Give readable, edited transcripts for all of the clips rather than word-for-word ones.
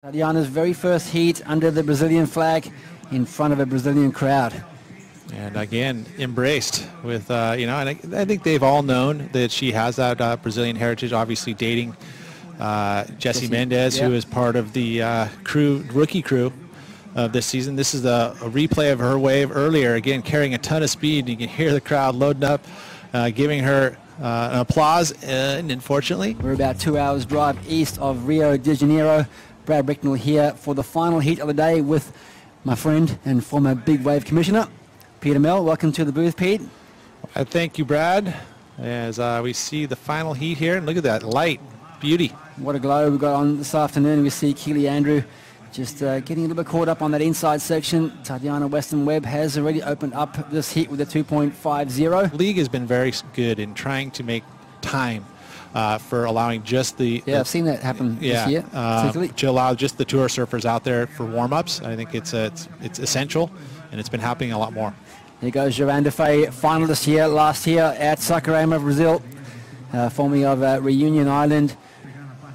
Tatiana's very first heat under the Brazilian flag in front of a Brazilian crowd. And again, embraced with, and I think they've all known that she has that Brazilian heritage, obviously dating Jesse Mendez, who is part of the rookie crew of this season. This is a replay of her wave earlier, again, carrying a ton of speed. You can hear the crowd loading up, giving her an applause, and unfortunately. We're about 2 hours drive east of Rio de Janeiro. Brad Bricknell here for the final heat of the day with my friend and former big wave commissioner, Peter Mell. Welcome to the booth, Pete. Thank you, Brad, as we see the final heat here. And look at that light, beauty. What a glow we've got on this afternoon. We see Keely Andrew just getting a little bit caught up on that inside section. Tatiana Weston-Webb has already opened up this heat with a 2.50. The league has been very good in trying to make time for allowing just the... I've seen that happen this year, to allow just the tour surfers out there for warm-ups. I think it's essential, and it's been happening a lot more. Here goes Johanne Defay, finalist here last year at Saquarema, Brazil, formerly of Reunion Island,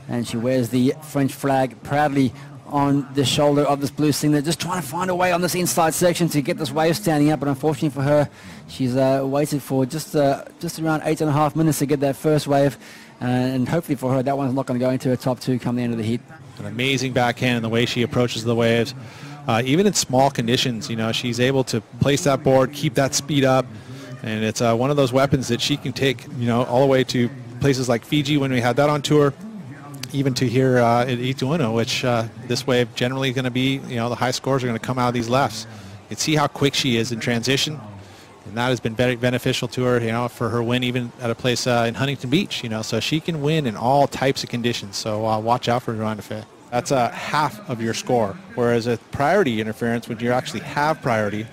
and she wears the French flag proudly on the shoulder of this blue singlet, just trying to find a way on this inside section to get this wave standing up, but unfortunately for her, she's waited for just around 8.5 minutes to get that first wave, and hopefully for her, that one's not going to go into her top two come the end of the heat. An amazing backhand and the way she approaches the waves. Even in small conditions, she's able to place that board, keep that speed up, and it's one of those weapons that she can take, all the way to places like Fiji when we had that on tour, even to here at Ituano, which this wave generally going to be, the high scores are going to come out of these lefts. You can see how quick she is in transition, and that has been very beneficial to her, for her win even at a place in Huntington Beach, so she can win in all types of conditions. So watch out for Johanne Defay. That's half of your score, whereas a priority interference, when you actually have priority,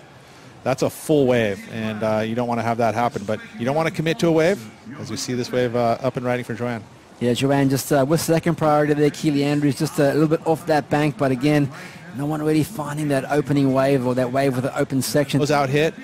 that's a full wave, and you don't want to have that happen. But you don't want to commit to a wave, as we see this wave up and riding for Johanne. Yeah, Johanne just with second priority there. Keely Andrews just a little bit off that bank, but again, no one really finding that opening wave or that wave with an open section. Was out hit.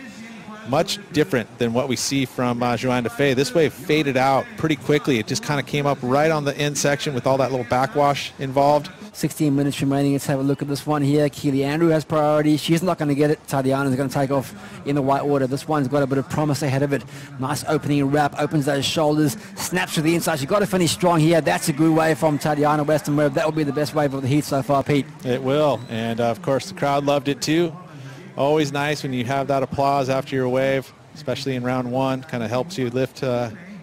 Much different than what we see from Johanne Defay. This wave faded out pretty quickly. It just kind of came up right on the end section with all that little backwash involved. 16 minutes remaining. Let's have a look at this one here. Keely Andrew has priority. She's not going to get it. Tatiana's going to take off in the white water. This one's got a bit of promise ahead of it. Nice opening wrap. Opens those shoulders. Snaps to the inside. She's got to finish strong here. That's a good wave from Tatiana Weston-Webb. That will be the best wave of the heat so far, Pete. It will. And, of course, the crowd loved it, too. Always nice when you have that applause after your wave, especially in round one. Kind of helps you lift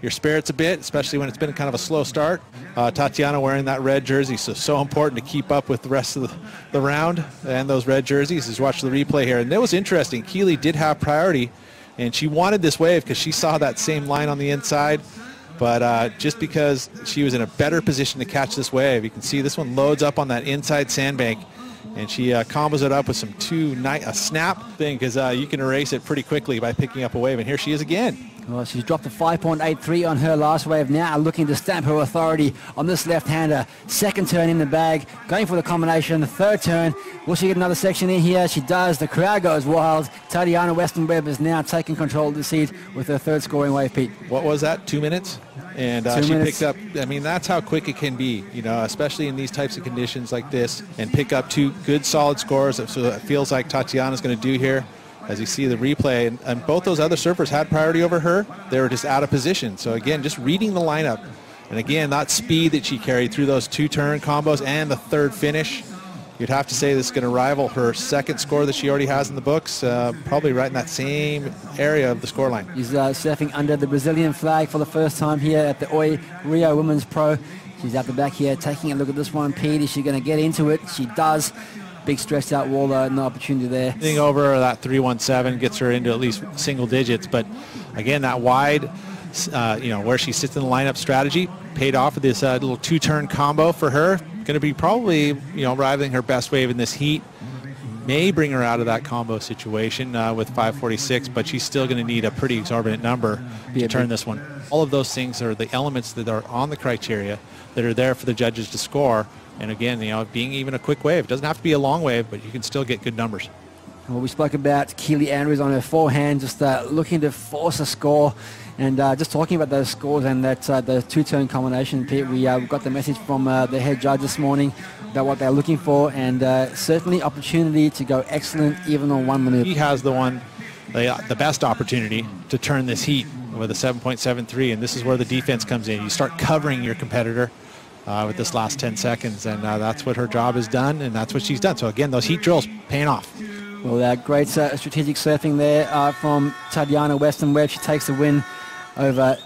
your spirits a bit, especially when it's been kind of a slow start. Tatiana wearing that red jersey, so important to keep up with the rest of the round and those red jerseys. Just watch the replay here. And that was interesting. Keely did have priority, and she wanted this wave because she saw that same line on the inside. But just because she was in a better position to catch this wave, you can see this one loads up on that inside sandbank. And she combos it up with a snap thing, because you can erase it pretty quickly by picking up a wave. And here she is again. Well, she's dropped a 5.83 on her last wave, now looking to stamp her authority on this left-hander. Second turn in the bag, going for the combination. The third turn, will she get another section in here? She does. The crowd goes wild. Tatiana Weston-Webb is now taking control of the seat with her third scoring wave, Pete. What was that, 2 minutes? And she picked up, that's how quick it can be, especially in these types of conditions like this, and pick up two good solid scores. So it feels like Tatiana's going to do here. As you see the replay, and both those other surfers had priority over her. They were just out of position. So again, just reading the lineup, and again, that speed that she carried through those two-turn combos and the third finish, you'd have to say this is going to rival her second score that she already has in the books, probably right in that same area of the scoreline. She's surfing under the Brazilian flag for the first time here at the Rio Women's Pro. She's out the back here taking a look at this one. Pete, is she going to get into it? She does. Big stretched out wall, no opportunity there. Getting over that 317 gets her into at least single digits, but again, that wide, where she sits in the lineup strategy paid off with this little two-turn combo for her. Going to be probably, rivaling her best wave in this heat. May bring her out of that combo situation with 546, but she's still going to need a pretty exorbitant number to turn this one. All of those things are the elements that are on the criteria that are there for the judges to score. And again, being even a quick wave. It doesn't have to be a long wave, but you can still get good numbers. Well, we spoke about Keely Andrews on her forehand, just looking to force a score. And just talking about those scores and that the two-turn combination, Pete, we got the message from the head judge this morning. what they're looking for, and certainly opportunity to go excellent even on one maneuver. He has the best opportunity to turn this heat with a 7.73, and this is where the defense comes in. You start covering your competitor with this last 10 seconds, and that's what her job is done, and that's what she's done. So again, those heat drills paying off. Well, great strategic surfing there from Tatiana Weston-Webb. She takes the win over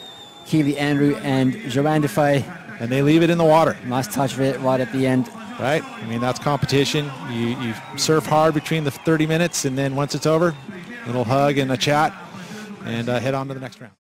Keely Andrew and Johanne Defay. And they leave it in the water. Nice touch of it right at the end. Right? I mean, that's competition. You surf hard between the 30 minutes, and then once it's over, a little hug and a chat, and head on to the next round.